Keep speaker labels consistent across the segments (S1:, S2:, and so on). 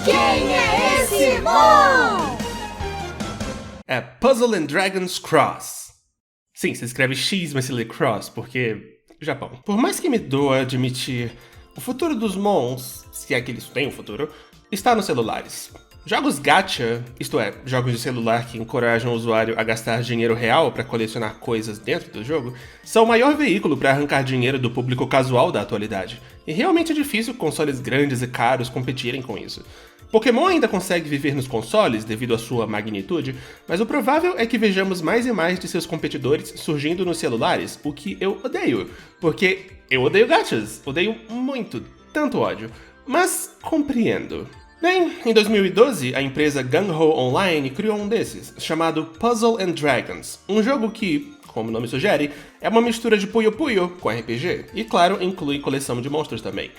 S1: Quem é esse Mon?
S2: É Puzzle and Dragons Cross. Sim, se escreve X, mas se lê Cross, porque... Japão. Por mais que me doa admitir, o futuro dos Mons, se é que eles têm um futuro, está nos celulares. Jogos gacha, isto é, jogos de celular que encorajam o usuário a gastar dinheiro real para colecionar coisas dentro do jogo, são o maior veículo para arrancar dinheiro do público casual da atualidade. E realmente é difícil consoles grandes e caros competirem com isso. Pokémon ainda consegue viver nos consoles devido à sua magnitude, mas o provável é que vejamos mais e mais de seus competidores surgindo nos celulares, o que eu odeio, porque eu odeio gachas, odeio muito, tanto ódio, mas compreendo. Bem, em 2012, a empresa Gung-Ho Online criou um desses, chamado Puzzle and Dragons, um jogo que, como o nome sugere, é uma mistura de Puyo Puyo com RPG, e claro, inclui coleção de monstros também.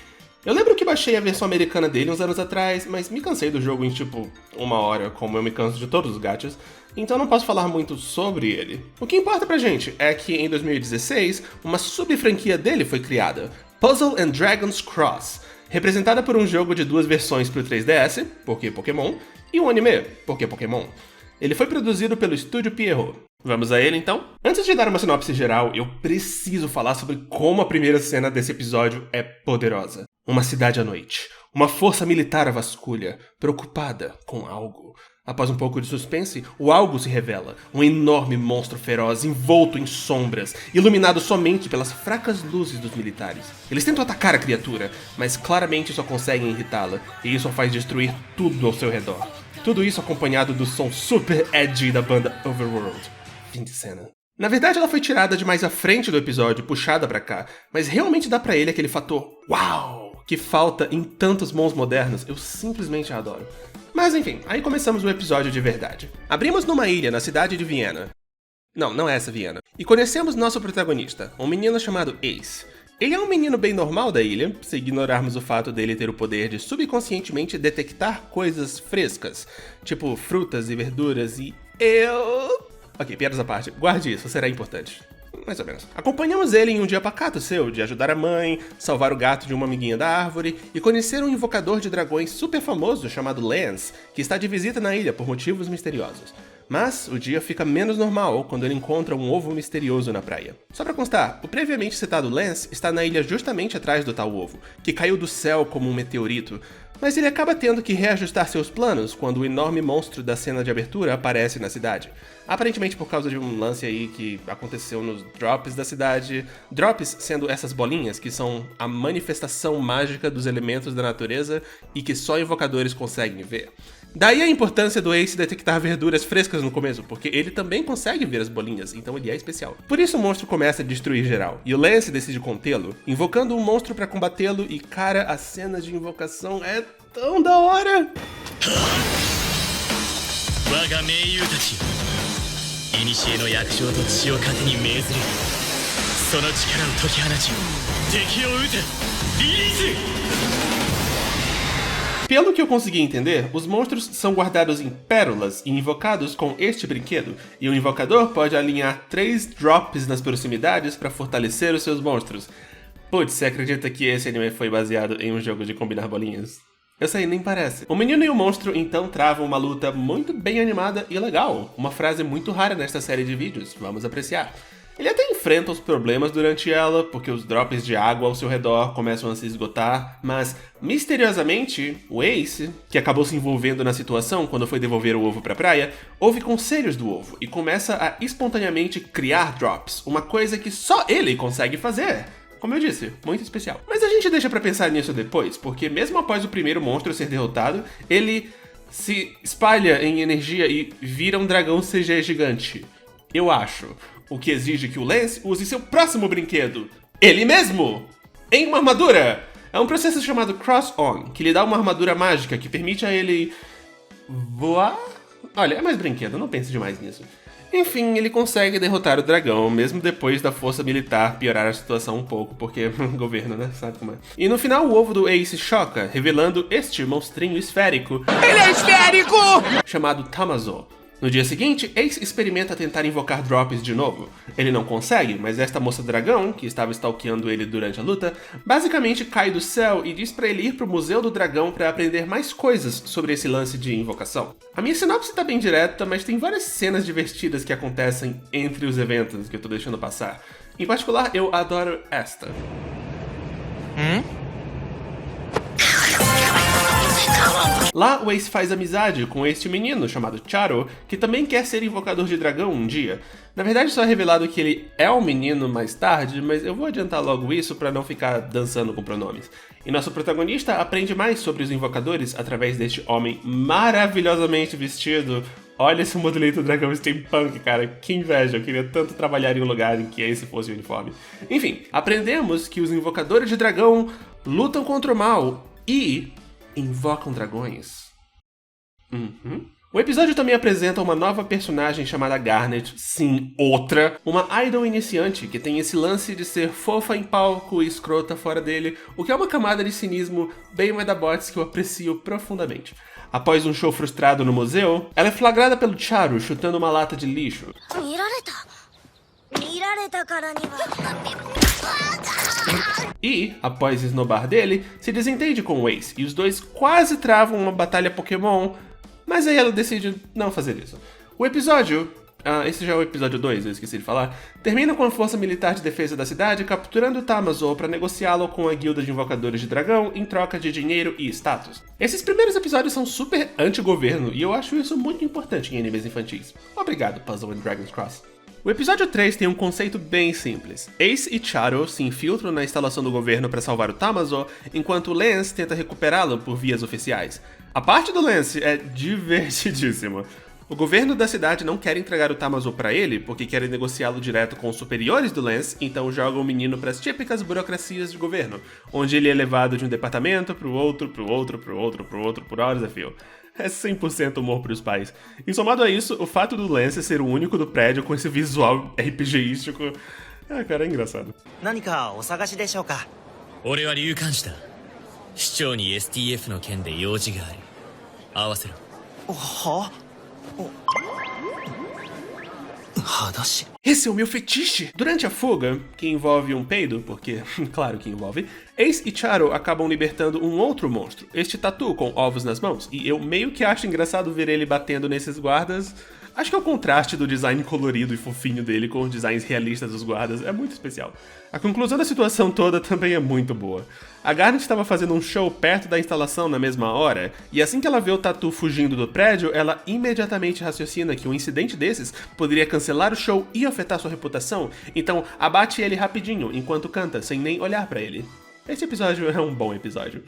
S2: Eu lembro que baixei a versão americana dele uns anos atrás, mas me cansei do jogo em tipo 1 hora, como eu me canso de todos os gachas, então não posso falar muito sobre ele. O que importa pra gente é que em 2016, uma sub-franquia dele foi criada, Puzzle and Dragons Cross, representada por um jogo de 2 versões pro 3DS, porque Pokémon, e um anime, porque Pokémon. Ele foi produzido pelo estúdio Pierrot. Vamos a ele então? Antes de dar uma sinopse geral, eu preciso falar sobre como a primeira cena desse episódio é poderosa. Uma cidade à noite. Uma força militar a vasculha, preocupada com algo. Após um pouco de suspense, o algo se revela. Um enorme monstro feroz, envolto em sombras, iluminado somente pelas fracas luzes dos militares. Eles tentam atacar a criatura, mas claramente só conseguem irritá-la, e isso a faz destruir tudo ao seu redor. Tudo isso acompanhado do som super edgy da banda Overworld. Fim de cena. Na verdade, ela foi tirada de mais à frente do episódio, puxada pra cá, mas realmente dá pra ele aquele fator uau! Que falta em tantos Mons modernos, eu simplesmente adoro. Mas enfim, aí começamos o episódio de verdade. Abrimos numa ilha na cidade de Viena. Não é essa Viena. E conhecemos nosso protagonista, um menino chamado Ace. Ele é um menino bem normal da ilha, se ignorarmos o fato dele ter o poder de subconscientemente detectar coisas frescas, tipo frutas e verduras e... Ok, piadas à parte, guarde isso, será importante. Mais ou menos. Acompanhamos ele em um dia pacato seu, de ajudar a mãe, salvar o gato de uma amiguinha da árvore e conhecer um invocador de dragões super famoso chamado Lance, que está de visita na ilha por motivos misteriosos. Mas o dia fica menos normal quando ele encontra um ovo misterioso na praia. Só pra constar, o previamente citado Lance está na ilha justamente atrás do tal ovo, que caiu do céu como um meteorito, mas ele acaba tendo que reajustar seus planos quando o enorme monstro da cena de abertura aparece na cidade. Aparentemente por causa de um lance aí que aconteceu nos drops da cidade. Drops sendo essas bolinhas que são a manifestação mágica dos elementos da natureza e que só invocadores conseguem ver. Daí a importância do Ace detectar verduras frescas no começo, porque ele também consegue ver as bolinhas, então ele é especial. Por isso o monstro começa a destruir geral, e o Lance decide contê-lo, invocando um monstro pra combatê-lo, e cara, a cena de invocação é tão da hora! Pelo que eu consegui entender, os monstros são guardados em pérolas e invocados com este brinquedo, e o invocador pode alinhar 3 drops nas proximidades para fortalecer os seus monstros. Putz, você acredita que esse anime foi baseado em um jogo de combinar bolinhas? Eu sei, nem parece. O menino e o monstro então travam uma luta muito bem animada e legal, uma frase muito rara nesta série de vídeos, vamos apreciar. Ele até enfrenta os problemas durante ela, porque os drops de água ao seu redor começam a se esgotar, mas, misteriosamente, o Ace, que acabou se envolvendo na situação quando foi devolver o ovo pra praia, ouve conselhos do ovo e começa a espontaneamente criar drops, uma coisa que só ele consegue fazer. Como eu disse, muito especial. Mas a gente deixa pra pensar nisso depois, porque mesmo após o primeiro monstro ser derrotado, ele se espalha em energia e vira um dragão CG gigante. Eu acho. O que exige que o Lance use seu próximo brinquedo, ele mesmo, em uma armadura. É um processo chamado Cross-On, que lhe dá uma armadura mágica que permite a ele voar? Olha, é mais brinquedo, não pense demais nisso. Enfim, ele consegue derrotar o dragão, mesmo depois da força militar piorar a situação um pouco, porque governo, né? Sabe como é. E no final o ovo do Ace choca, revelando este monstrinho esférico.
S1: Ele é esférico!
S2: Chamado Tamazo. No dia seguinte, Ace experimenta tentar invocar drops de novo. Ele não consegue, mas esta moça dragão, que estava stalkeando ele durante a luta, basicamente cai do céu e diz pra ele ir pro Museu do Dragão para aprender mais coisas sobre esse lance de invocação. A minha sinopse tá bem direta, mas tem várias cenas divertidas que acontecem entre os eventos que eu tô deixando passar. Em particular, eu adoro esta. Lá, o Ace faz amizade com este menino chamado Charo, que também quer ser invocador de dragão um dia. Na verdade, só é revelado que ele é um menino mais tarde, mas eu vou adiantar logo isso pra não ficar dançando com pronomes. E nosso protagonista aprende mais sobre os invocadores através deste homem maravilhosamente vestido. Olha esse modelito do dragão steampunk, cara, que inveja, eu queria tanto trabalhar em um lugar em que esse fosse o uniforme. Enfim, aprendemos que os invocadores de dragão lutam contra o mal e invocam dragões. O episódio também apresenta uma nova personagem chamada Garnet, sim, outra, uma idol iniciante que tem esse lance de ser fofa em palco e escrota fora dele, o que é uma camada de cinismo bem Medabots que eu aprecio profundamente. Após um show frustrado no museu, ela é flagrada pelo Charo chutando uma lata de lixo. E, após esnobar dele, se desentende com o Ace, e os dois quase travam uma batalha Pokémon, mas aí ela decide não fazer isso. O episódio, esse já é o episódio 2, eu esqueci de falar, termina com a Força Militar de Defesa da cidade capturando o Tamazor para negociá-lo com a Guilda de Invocadores de Dragão em troca de dinheiro e status. Esses primeiros episódios são super anti-governo, e eu acho isso muito importante em animes infantis. Obrigado, Puzzle and Dragon's Cross. O episódio 3 tem um conceito bem simples. Ace e Charo se infiltram na instalação do governo para salvar o Tamazor, enquanto Lance tenta recuperá-lo por vias oficiais. A parte do Lance é divertidíssima. O governo da cidade não quer entregar o Tamazor para ele, porque querem negociá-lo direto com os superiores do Lance, então jogam o menino para as típicas burocracias de governo, onde ele é levado de um departamento pro outro, por horas a fio. É 100% humor pros pais. E somado a isso, o fato do Lance ser o único do prédio com esse visual RPGístico... cara, é engraçado. Esse é o meu fetiche! Durante a fuga, que envolve um peido, porque, claro que envolve, Ace e Charo acabam libertando um outro monstro, este Tatu com ovos nas mãos, e eu meio que acho engraçado ver ele batendo nesses guardas. Acho que é o contraste do design colorido e fofinho dele com os designs realistas dos guardas é muito especial. A conclusão da situação toda também é muito boa. A Garnet estava fazendo um show perto da instalação na mesma hora, e assim que ela vê o Tatu fugindo do prédio, ela imediatamente raciocina que um incidente desses poderia cancelar o show e afetar sua reputação, então abate ele rapidinho enquanto canta, sem nem olhar pra ele. Esse episódio é um bom episódio.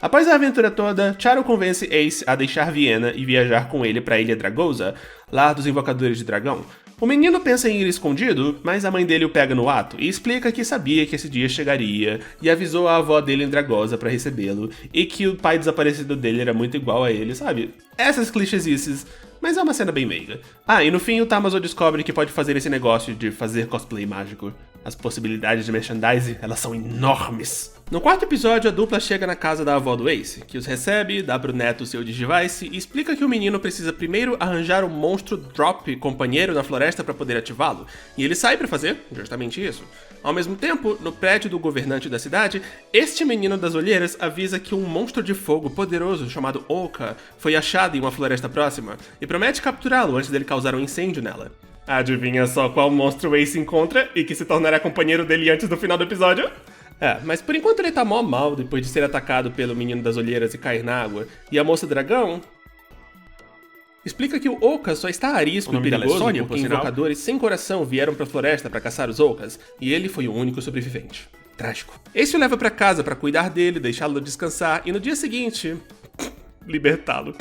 S2: Após a aventura toda, Charo convence Ace a deixar Viena e viajar com ele para a Ilha Dragosa, lar dos Invocadores de Dragão. O menino pensa em ir escondido, mas a mãe dele o pega no ato e explica que sabia que esse dia chegaria e avisou a avó dele em Dragosa para recebê-lo e que o pai desaparecido dele era muito igual a ele, sabe? Essas clichêsices, mas é uma cena bem meiga. E no fim o Tamazor descobre que pode fazer esse negócio de fazer cosplay mágico. As possibilidades de merchandising, elas são enormes. No quarto episódio, a dupla chega na casa da avó do Ace, que os recebe, dá pro neto seu Digivice e explica que o menino precisa primeiro arranjar um monstro drop companheiro na floresta para poder ativá-lo, e ele sai para fazer justamente isso. Ao mesmo tempo, no prédio do governante da cidade, este menino das olheiras avisa que um monstro de fogo poderoso chamado Oka foi achado em uma floresta próxima, e promete capturá-lo antes dele causar um incêndio nela. Adivinha só qual monstro o Ace encontra e que se tornará companheiro dele antes do final do episódio? Mas por enquanto ele tá mó mal depois de ser atacado pelo menino das olheiras e cair na água. E a moça dragão explica que o Oka só está arisco e perigoso porque invocadores sem coração vieram pra floresta pra caçar os Okas, e ele foi o único sobrevivente. Trágico. Ace o leva pra casa pra cuidar dele, deixá-lo descansar e no dia seguinte, libertá-lo.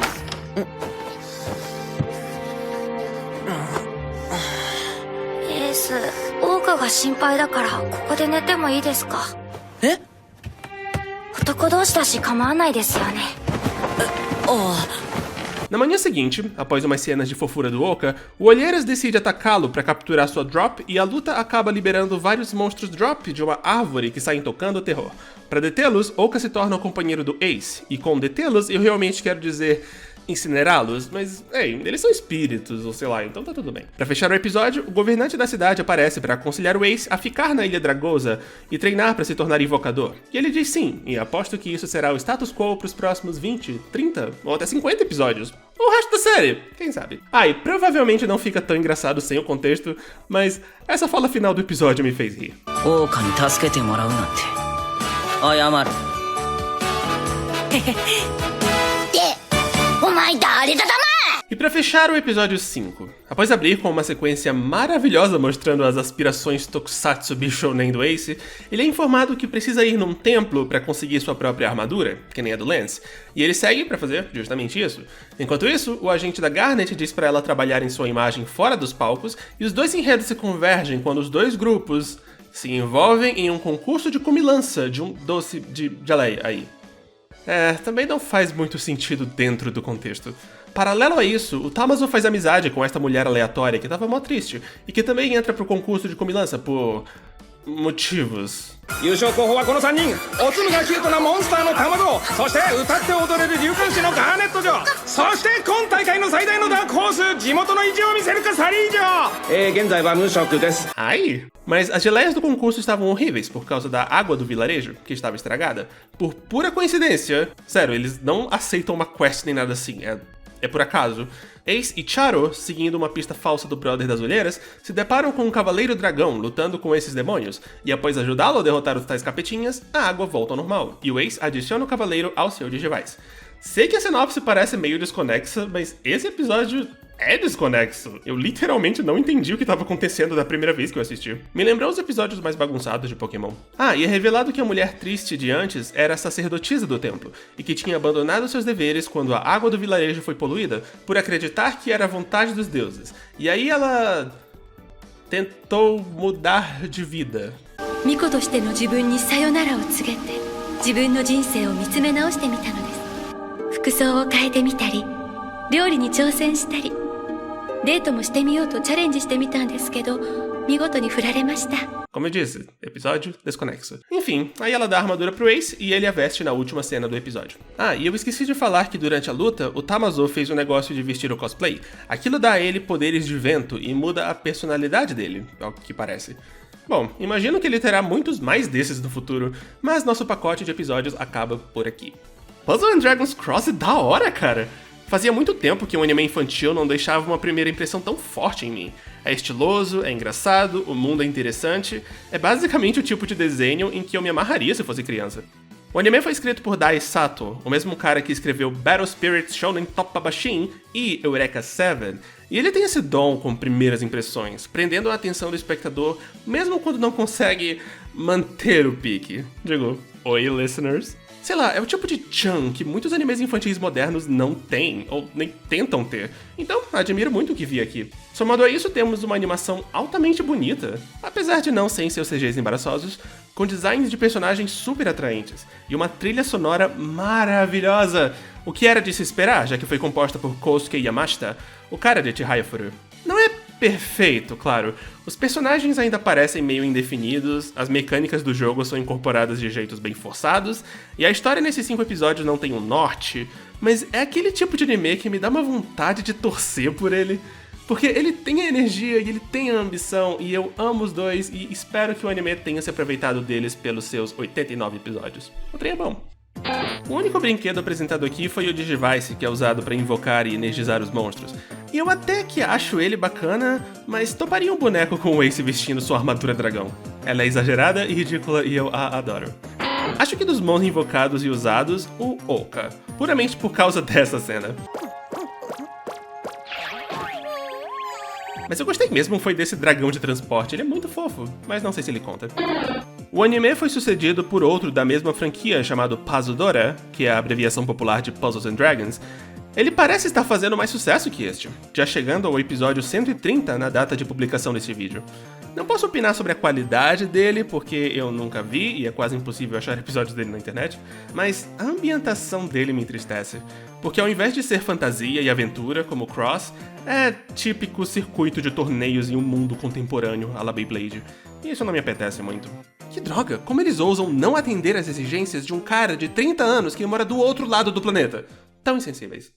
S2: Na manhã seguinte, após umas cenas de fofura do Oka, o Olheiras decide atacá-lo para capturar sua drop e a luta acaba liberando vários monstros drop de uma árvore que saem tocando o terror. Para detê-los, Oka se torna o companheiro do Ace, e com detê-los eu realmente quero dizer incinerá-los, mas, ei, eles são espíritos, ou sei lá, então tá tudo bem. Pra fechar o episódio, o governante da cidade aparece pra aconselhar o Ace a ficar na Ilha Dragosa e treinar pra se tornar invocador. E ele diz sim, e aposto que isso será o status quo pros próximos 20, 30 ou até 50 episódios. Ou o resto da série, quem sabe? Ah, e provavelmente não fica tão engraçado sem o contexto, mas essa fala final do episódio me fez rir. E pra fechar o episódio 5, após abrir com uma sequência maravilhosa mostrando as aspirações tokusatsu Bishounen do Ace, ele é informado que precisa ir num templo pra conseguir sua própria armadura, que nem a do Lance, e ele segue pra fazer justamente isso. Enquanto isso, o agente da Garnet diz pra ela trabalhar em sua imagem fora dos palcos, e os dois enredos se convergem quando os dois grupos se envolvem em um concurso de comilança de um doce de geleia aí. Também não faz muito sentido dentro do contexto. Paralelo a isso, o Tamazo faz amizade com esta mulher aleatória que tava mó triste, e que também entra pro concurso de comilança por motivos. Ai! Mas as geleias do concurso estavam horríveis por causa da água do vilarejo, que estava estragada. Por pura coincidência, sério, eles não aceitam uma quest nem nada assim, é por acaso. Ace e Charo, seguindo uma pista falsa do Brother das Olheiras, se deparam com um cavaleiro dragão lutando com esses demônios, e após ajudá-lo a derrotar os tais capetinhas, a água volta ao normal, e o Ace adiciona o cavaleiro ao seu Digivice. Sei que a sinopse parece meio desconexa, mas esse episódio é desconexo. Eu literalmente não entendi o que estava acontecendo da primeira vez que eu assisti. Me lembrou os episódios mais bagunçados de Pokémon. Ah, e é revelado que a mulher triste de antes era a sacerdotisa do templo, e que tinha abandonado seus deveres quando a água do vilarejo foi poluída por acreditar que era a vontade dos deuses. E aí ela tentou mudar de vida.
S1: Mikoとしての自分にさよならを告げて、自分の人生を見つめ直してみたのです。服装を変えてみたり、料理に挑戦したり、デートもしてみようとチャレンジしてみたんですけど、見事に振られました。
S2: Como eu disse, episódio desconexo. Enfim, aí ela dá a armadura pro Ace e ele a veste na última cena do episódio. Ah, e eu esqueci de falar que durante a luta, o Tamazo fez o negócio de vestir o cosplay. Aquilo dá a ele poderes de vento e muda a personalidade dele, ao que parece. Bom, imagino que ele terá muitos mais desses no futuro, mas nosso pacote de episódios acaba por aqui. Puzzle & Dragons Cross é da hora, cara! Fazia muito tempo que um anime infantil não deixava uma primeira impressão tão forte em mim. É estiloso, é engraçado, o mundo é interessante, é basicamente o tipo de desenho em que eu me amarraria se fosse criança. O anime foi escrito por Dai Sato, o mesmo cara que escreveu Battle Spirits Shounen Toppa Bashin e Eureka 7, e ele tem esse dom com primeiras impressões, prendendo a atenção do espectador mesmo quando não consegue manter o pique. Digo, oi listeners. Sei lá, é o tipo de chan que muitos animes infantis modernos não têm, ou nem tentam ter. Então, admiro muito o que vi aqui. Somado a isso, temos uma animação altamente bonita, apesar de não sem seus CGs embaraçosos, com designs de personagens super atraentes, e uma trilha sonora maravilhosa, o que era de se esperar, já que foi composta por Kosuke Yamashita, o cara de Chihaya Furu. Não é perfeito, claro. Os personagens ainda parecem meio indefinidos, as mecânicas do jogo são incorporadas de jeitos bem forçados, e a história nesses 5 episódios não tem um norte, mas é aquele tipo de anime que me dá uma vontade de torcer por ele. Porque ele tem a energia e ele tem a ambição, e eu amo os dois, e espero que o anime tenha se aproveitado deles pelos seus 89 episódios. O trem é bom. O único brinquedo apresentado aqui foi o Digivice, que é usado para invocar e energizar os monstros. E eu até que acho ele bacana, mas toparia um boneco com o Ace vestindo sua armadura dragão. Ela é exagerada e ridícula e eu a adoro. Acho que dos monstros invocados e usados, o Oka, puramente por causa dessa cena. Mas eu gostei mesmo foi desse dragão de transporte, ele é muito fofo, mas não sei se ele conta. O anime foi sucedido por outro da mesma franquia chamado Pazudora, que é a abreviação popular de Puzzles & Dragons. Ele parece estar fazendo mais sucesso que este, já chegando ao episódio 130 na data de publicação desse vídeo. Não posso opinar sobre a qualidade dele, porque eu nunca vi e é quase impossível achar episódios dele na internet, mas a ambientação dele me entristece, porque ao invés de ser fantasia e aventura, como Cross, é típico circuito de torneios em um mundo contemporâneo à la Beyblade, e isso não me apetece muito. Que droga, como eles ousam não atender às exigências de um cara de 30 anos que mora do outro lado do planeta? Tão insensíveis.